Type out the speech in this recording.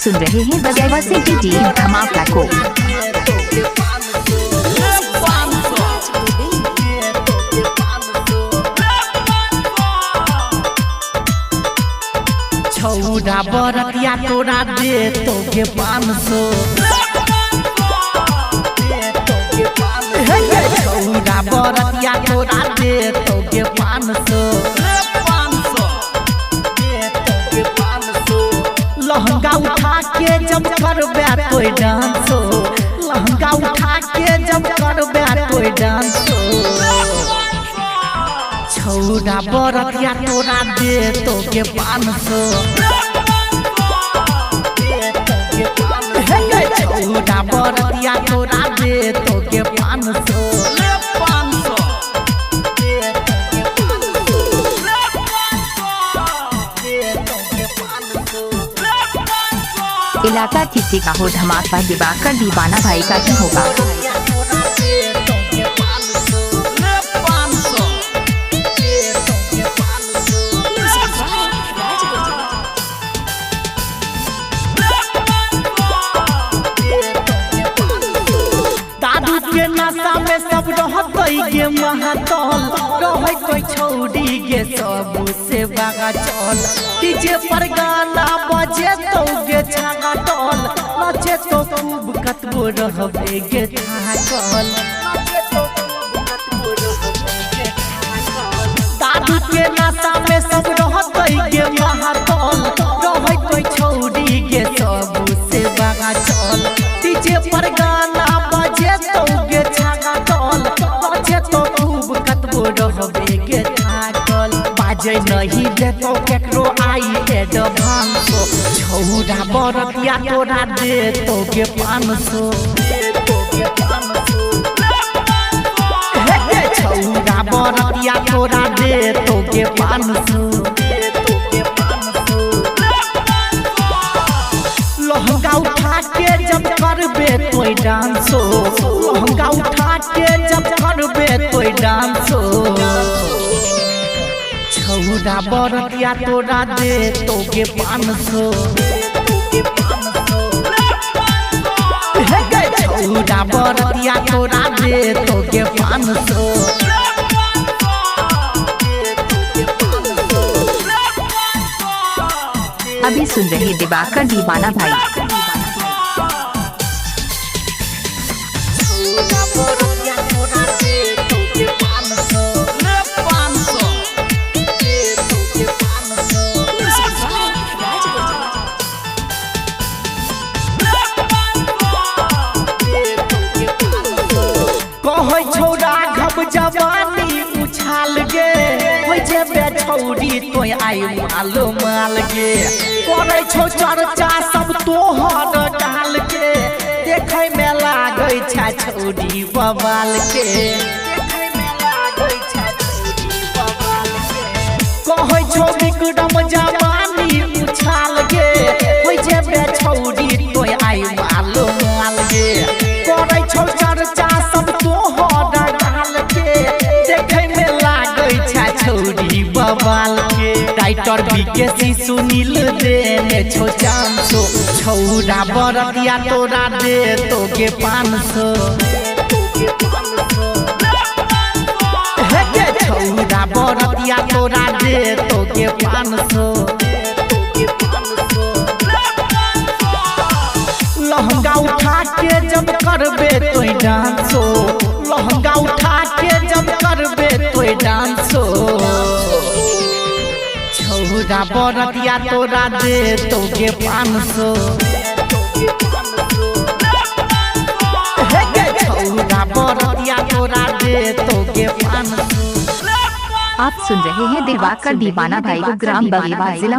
सुन रहे हैं बगैवा सिटी टीम धमाका को। छौड़ा बरतिया तोरा दे तोके 500। छौड़ा बरतिया तोरा दे तोके 500। लहंगा उठा के जब करबे तोय डांसो, लहंगा उठा के जब करबे तोय डांसो। छौड़ा बरतिया तोरा दे तोके 500। छौड़ा बरतिया तोरा दे तोके 500। इलाका किसी का हो धमाका, दिवाकर दीवाना भाई का ही होगा। दादू के नशा में सब रहतई गे महातल, रहै कोई छौड़ी गे सब से बागा चल। डीजे पर गाना बजे तो गे छागा टल, नचे तो खूब कतबो रहबे गे थाकल। दादू के नशा में सब रहतई गे महातल, रहै कोई छौड़ी गे सब से बागा चल। डीजे पर गाना बजे तो गे छागा टल, नचे तो खूब कतबो रहबे गे थाकल। बाजे नहीं देतो केकरो आई एडवांसो, छौड़ा बरतिया तोरा दे तोके 500। छौड़ा बरतिया तोरा दे तोके 500। लहंगा उठा के जब करबे तोय डांसो, लहंगा उठा के जब करबे तोय डांसो। छौड़ा बरतिया तोरा दे तोके 500। छौड़ा बरतिया तोरा दे तोके 500। अभी सुन रहे दिवाकर दीवाना भाई। कहै छौड़ा घब जवानी उछाल गे, होय जेबे छौड़ी तोय आई मालो माल गे। करै छौ चर्चा सब तोहर डाल के, देखै में लागै छै छौड़ी बवाल के। कहै छौ विक्रम जवानी उछाल गे, होय जेबे छौड़ी तोय आई मालो माल गे। करै छौ चर्चा सब तोहर डाल के, देखै में लागै छै छौड़ी बवाल के। राइटर बीकेसी सुनील देने छौ चांसो, छौड़ा बरतिया तोरा दे तोके 500। छौड़ा बरतिया तोरा दे तोके 500। लहंगा उठा के जब करबे तोय डांसो, लहंगा उठा के जब करबे तोय डांसो। छौड़ा बरतिया तोरा दे तोके 500। छौड़ा बरतिया तोरा दे तोके 500। आप सुन रहे हैं दिवाकर दीवाना भाई को, ग्राम बगेवा, जिला